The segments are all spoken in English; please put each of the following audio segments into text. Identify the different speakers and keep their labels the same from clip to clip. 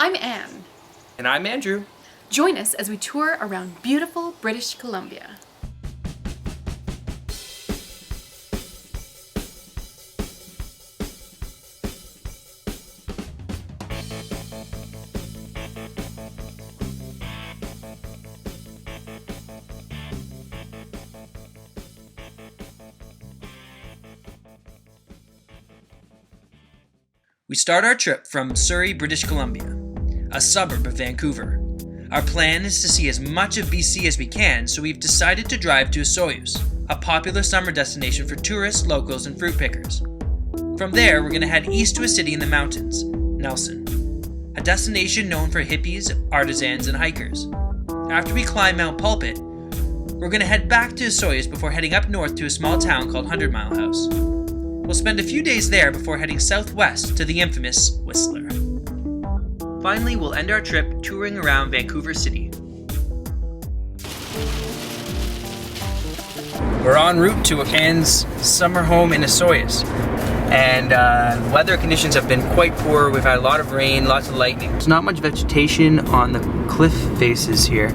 Speaker 1: I'm Anne.
Speaker 2: And I'm Andrew.
Speaker 1: Join us as we tour around beautiful British Columbia.
Speaker 2: We start our trip from Surrey, British Columbia, a suburb of Vancouver. Our plan is to see as much of BC as we can, so we've decided to drive to Osoyoos, a popular summer destination for tourists, locals, and fruit pickers. From there, we're going to head east to a city in the mountains, Nelson, a destination known for hippies, artisans, and hikers. After we climb Mount Pulpit, we're going to head back to Osoyoos before heading up north to a small town called 100 Mile House. We'll spend a few days there before heading southwest to the infamous Whistler. Finally, we'll end our trip touring around Vancouver City. We're en route to Anne's summer home in Osoyoos, and weather conditions have been quite poor. We've had a lot of rain, lots of lightning. There's not much vegetation on the cliff faces here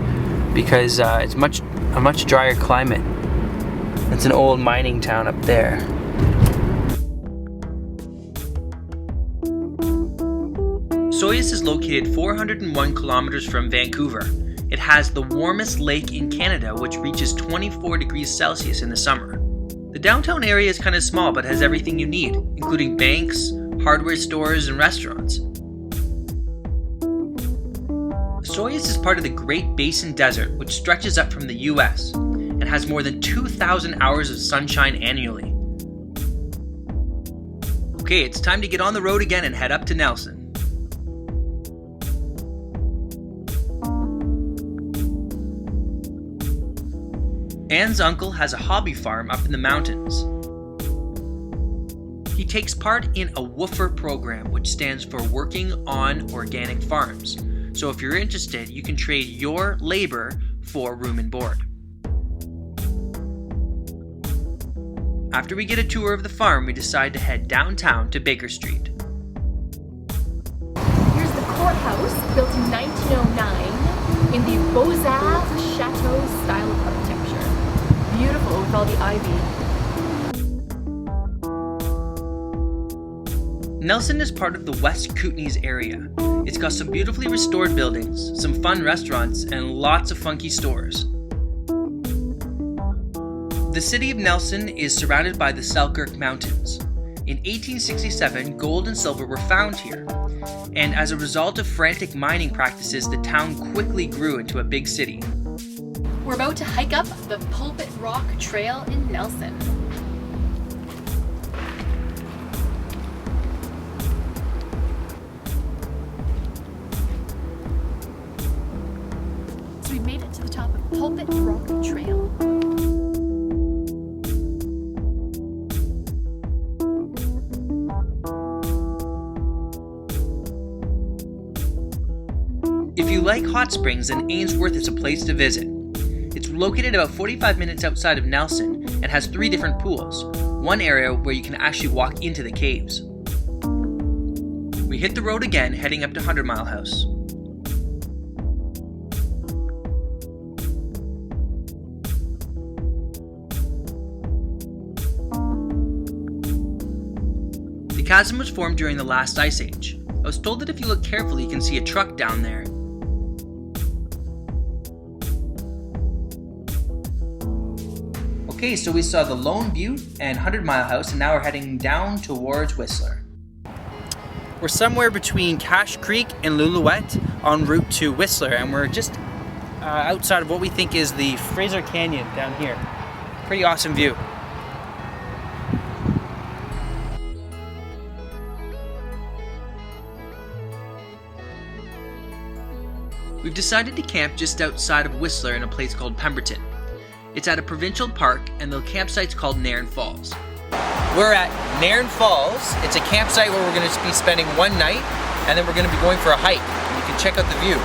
Speaker 2: because it's a much drier climate. It's an old mining town up there. Osoyoos is located 401 kilometers from Vancouver. It has the warmest lake in Canada, which reaches 24 degrees Celsius in the summer. The downtown area is kind of small, but has everything you need, including banks, hardware stores, and restaurants. Osoyoos is part of the Great Basin Desert, which stretches up from the US, and has more than 2,000 hours of sunshine annually. Okay, it's time to get on the road again and head up to Nelson. Anne's uncle has a hobby farm up in the mountains. He takes part in a WOOFer program, which stands for Working on Organic Farms. So if you're interested, you can trade your labor for room and board. After we get a tour of the farm, we decide to head downtown to Baker Street.
Speaker 1: Here's the courthouse, built in 1909 in the Beaux-Arts Chateau style of architecture. Beautiful with all the ivy.
Speaker 2: Nelson is part of the West Kootenays area. It's got some beautifully restored buildings, some fun restaurants, and lots of funky stores. The city of Nelson is surrounded by the Selkirk Mountains. In 1867, gold and silver were found here, and as a result of frantic mining practices, the town quickly grew into a big city.
Speaker 1: We're about to hike up the Pulpit Rock Trail in Nelson. So we made it to the top of Pulpit Rock Trail.
Speaker 2: If you like hot springs, then Ainsworth is a place to visit. It's located about 45 minutes outside of Nelson and has 3 different pools, one area where you can actually walk into the caves. We hit the road again, heading up to 100 Mile House. The chasm was formed during the last ice age. I was told that if you look carefully, you can see a truck down there. Okay, so we saw the Lone Butte and 100 Mile House, and now we're heading down towards Whistler. We're somewhere between Cache Creek and Lillooet en route to Whistler, and we're just outside of what we think is the Fraser Canyon down here. Pretty awesome view. We've decided to camp just outside of Whistler in a place called Pemberton. It's at a provincial park, and the campsite's called Nairn Falls. We're at Nairn Falls. It's a campsite where we're going to be spending one night, and then we're going to be going for a hike. You can check out the view.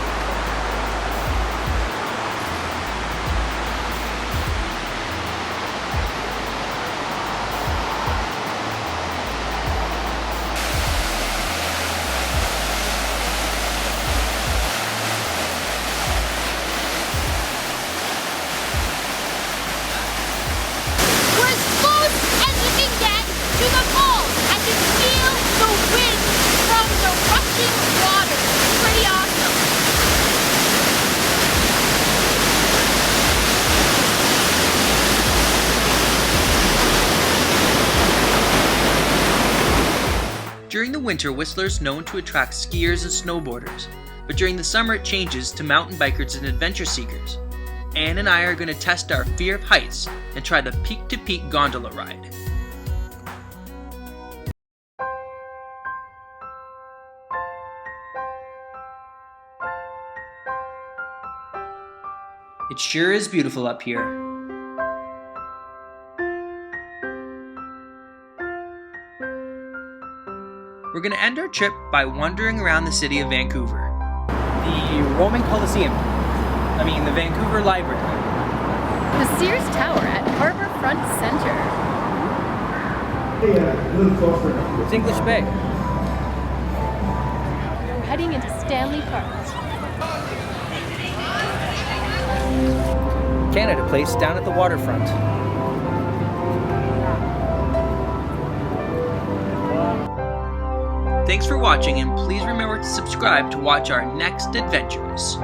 Speaker 2: winter, Whistler is known to attract skiers and snowboarders, but during the summer it changes to mountain bikers and adventure seekers. Anne and I are going to test our fear of heights and try the peak-to-peak gondola ride. It sure is beautiful up here. We're going to end our trip by wandering around the city of Vancouver. The Roman Coliseum. The Vancouver Library.
Speaker 1: The Sears Tower at Harbourfront Centre.
Speaker 2: It's English Bay.
Speaker 1: We're heading into Stanley Park.
Speaker 2: Canada Place down at the waterfront. Thanks for watching, and please remember to subscribe to watch our next adventures.